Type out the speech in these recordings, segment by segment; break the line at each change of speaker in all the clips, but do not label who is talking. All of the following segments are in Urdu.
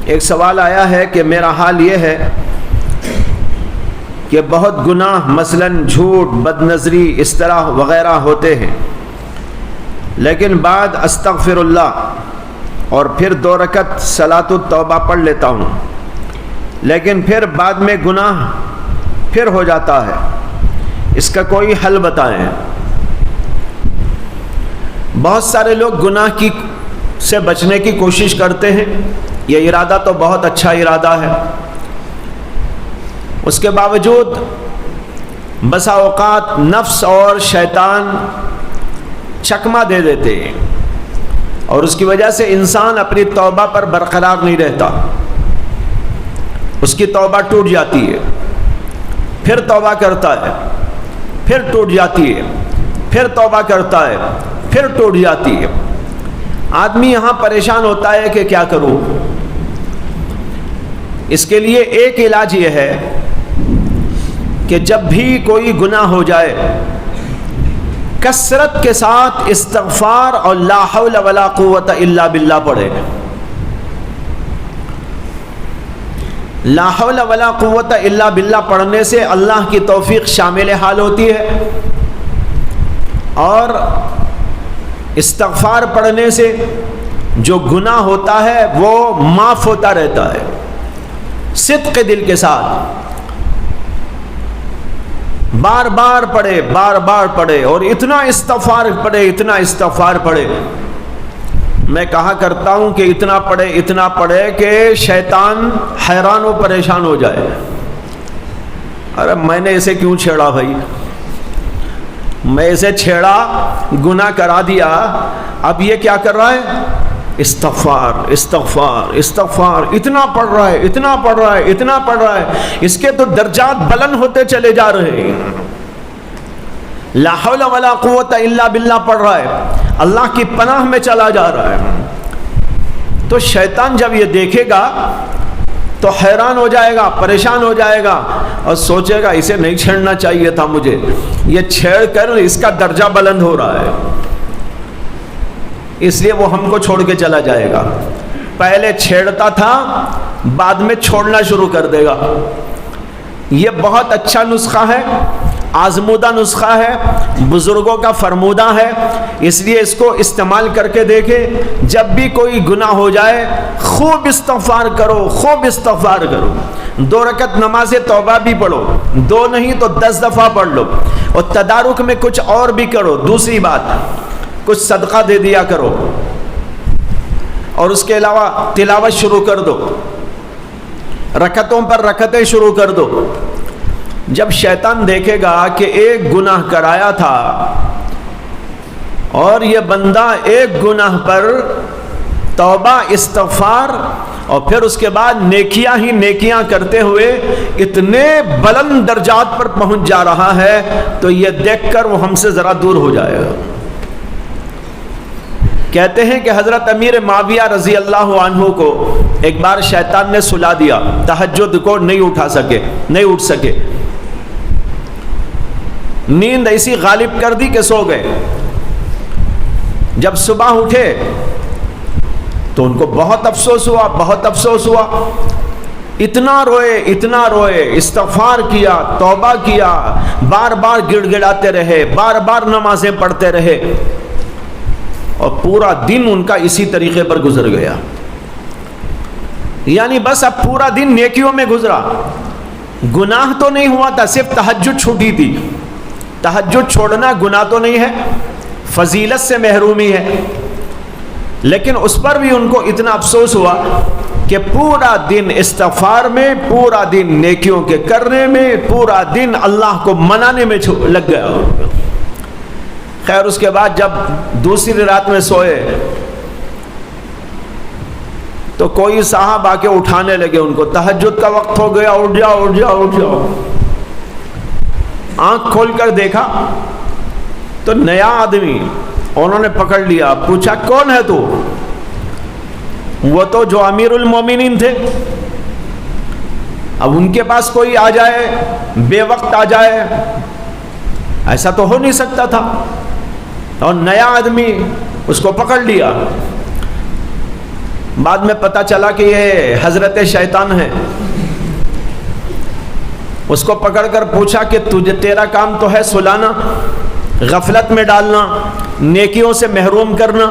ایک سوال آیا ہے کہ میرا حال یہ ہے کہ بہت گناہ مثلاً جھوٹ، بد نظری، اس طرح وغیرہ ہوتے ہیں، لیکن بعد استغفر اللہ اور پھر 2 رکعت صلاۃ التوبہ پڑھ لیتا ہوں، لیکن پھر بعد میں گناہ پھر ہو جاتا ہے، اس کا کوئی حل بتائیں۔ بہت سارے لوگ گناہ سے بچنے کی کوشش کرتے ہیں، یہ ارادہ تو بہت اچھا ارادہ ہے، اس کے باوجود بسا اوقات نفس اور شیطان چکمہ دے دیتے ہیں، اور اس کی وجہ سے انسان اپنی توبہ پر برقرار نہیں رہتا، اس کی توبہ ٹوٹ جاتی ہے، پھر توبہ کرتا ہے، پھر ٹوٹ جاتی ہے، پھر توبہ کرتا ہے، پھر ٹوٹ جاتی ہے۔ آدمی یہاں پریشان ہوتا ہے کہ کیا کروں۔ اس کے لیے ایک علاج یہ ہے کہ جب بھی کوئی گناہ ہو جائے کثرت کے ساتھ استغفار اور لا حول ولا قوت الا باللہ پڑھے۔ لا حول ولا قوت الا باللہ پڑھنے سے اللہ کی توفیق شامل حال ہوتی ہے، اور استغفار پڑھنے سے جو گناہ ہوتا ہے وہ معاف ہوتا رہتا ہے۔ صدق دل کے ساتھ بار بار پڑھے، بار بار پڑھے، اور اتنا استغفار پڑھے، اتنا استغفار پڑھے۔ میں کہا کرتا ہوں کہ اتنا پڑھے کہ شیطان حیران و پریشان ہو جائے، ارے میں نے اسے کیوں چھیڑا بھائی، میں اسے چھیڑا، گناہ کرا دیا، اب یہ کیا کر رہا ہے؟ استغفار استغفار استغفار، اتنا پڑھ رہا ہے، اتنا پڑھ رہا ہے، اتنا پڑھ رہا ہے، اس کے تو درجات بلند ہوتے چلے جا رہے ہیں۔ لا حول ولا قوت الا باللہ پڑھ رہا ہے، اللہ کی پناہ میں چلا جا رہا ہے۔ تو شیطان جب یہ دیکھے گا تو حیران ہو جائے گا، پریشان ہو جائے گا، اور سوچے گا اسے نہیں چھیڑنا چاہیے تھا مجھے، یہ چھیڑ کر اس کا درجہ بلند ہو رہا ہے، اس لیے وہ ہم کو چھوڑ کے چلا جائے گا۔ پہلے چھیڑتا تھا، بعد میں چھوڑنا شروع کر دے گا۔ یہ بہت اچھا نسخہ ہے، آزمودہ نسخہ ہے، بزرگوں کا فرمودہ ہے، اس لیے اس کو استعمال کر کے دیکھیں۔ جب بھی کوئی گناہ ہو جائے خوب استغفار کرو، خوب استغفار کرو۔ 2 رکعت نماز توبہ بھی پڑھو، 2 نہیں تو 10 دفعہ پڑھ لو، اور تدارک میں کچھ اور بھی کرو۔ دوسری بات، کچھ صدقہ دے دیا کرو، اور اس کے علاوہ تلاوت شروع کر دو، رکعتوں پر رکعتیں شروع کر دو۔ جب شیطان دیکھے گا کہ ایک گناہ کرایا تھا اور یہ بندہ ایک گناہ پر توبہ، استغفار، اور پھر اس کے بعد نیکیاں ہی نیکیاں کرتے ہوئے اتنے بلند درجات پر پہنچ جا رہا ہے، تو یہ دیکھ کر وہ ہم سے ذرا دور ہو جائے گا۔ کہتے ہیں کہ حضرت امیر معاویہ رضی اللہ عنہ کو ایک بار شیطان نے سلا دیا، تہجد کو نہیں اٹھ سکے، نیند ایسی غالب کر دی کہ سو گئے۔ جب صبح اٹھے تو ان کو بہت افسوس ہوا، اتنا روئے، استغفار کیا، توبہ کیا، بار بار گڑ گڑاتے رہے، بار بار نمازیں پڑھتے رہے، اور پورا دن ان کا اسی طریقے پر گزر گیا۔ یعنی بس اب پورا دن نیکیوں میں گزرا، گناہ تو نہیں ہوا تھا، صرف تہجد چھوٹی تھی۔ تہجد چھوڑنا گناہ تو نہیں ہے، فضیلت سے محرومی ہے، لیکن اس پر بھی ان کو اتنا افسوس ہوا کہ پورا دن استغفار میں، پورا دن نیکیوں کے کرنے میں، پورا دن اللہ کو منانے میں لگ گیا۔ خیر اس کے بعد جب دوسری رات میں سوئے تو کوئی صاحب آ کے اٹھانے لگے ان کو، تہجد کا وقت ہو گیا، اٹھ جاؤ۔ آنکھ کھول کر دیکھا تو نیا آدمی، انہوں نے پکڑ لیا، پوچھا کون ہے تو؟ وہ تو جو امیر المومنین تھے۔ اب ان کے پاس کوئی آ جائے، بے وقت آ جائے، ایسا تو ہو نہیں سکتا تھا، اور نیا آدمی، اس کو پکڑ لیا۔ بعد میں پتہ چلا کہ یہ حضرت شیطان ہے. اس کو پکڑ کر پوچھا کہ تیرا کام تو ہے سلانا، غفلت میں ڈالنا، نیکیوں سے محروم کرنا،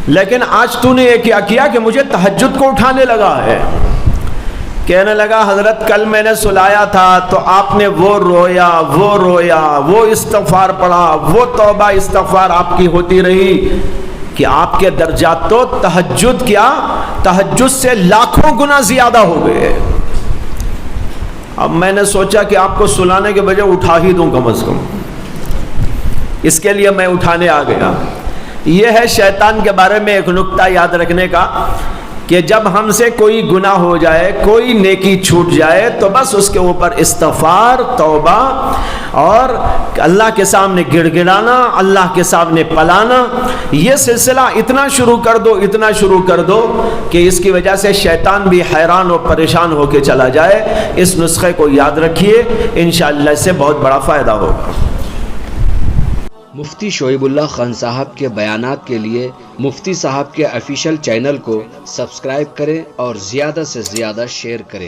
لیکن آج تو نے یہ کیا کہ مجھے تہجد کو اٹھانے لگا ہے. کہنے لگا حضرت کل میں نے سلایا تھا تو آپ نے وہ رویا، وہ استغفار پڑھا، وہ توبہ استغفار آپ کی ہوتی رہی کہ آپ کے درجات تو تہجد سے لاکھوں گنا زیادہ ہو گئے. اب میں نے سوچا کہ آپ کو سلانے کے بجائے اٹھا ہی دوں کم از کم، اس کے لیے میں اٹھانے آ گیا. یہ ہے شیطان کے بارے میں ایک نکتہ یاد رکھنے کا کہ جب ہم سے کوئی گناہ ہو جائے، کوئی نیکی چھوٹ جائے تو بس اس کے اوپر استغفار، توبہ اور اللہ کے سامنے گڑ گڑانا، اللہ کے سامنے پلانا، یہ سلسلہ اتنا شروع کر دو کہ اس کی وجہ سے شیطان بھی حیران اور پریشان ہو کے چلا جائے. اس نسخے کو یاد رکھیے، انشاءاللہ اس سے بہت بڑا فائدہ ہوگا.
مفتی شعیب اللہ خان صاحب کے بیانات کے لیے مفتی صاحب کے آفیشیل چینل کو سبسکرائب کریں اور زیادہ سے زیادہ شیئر کریں.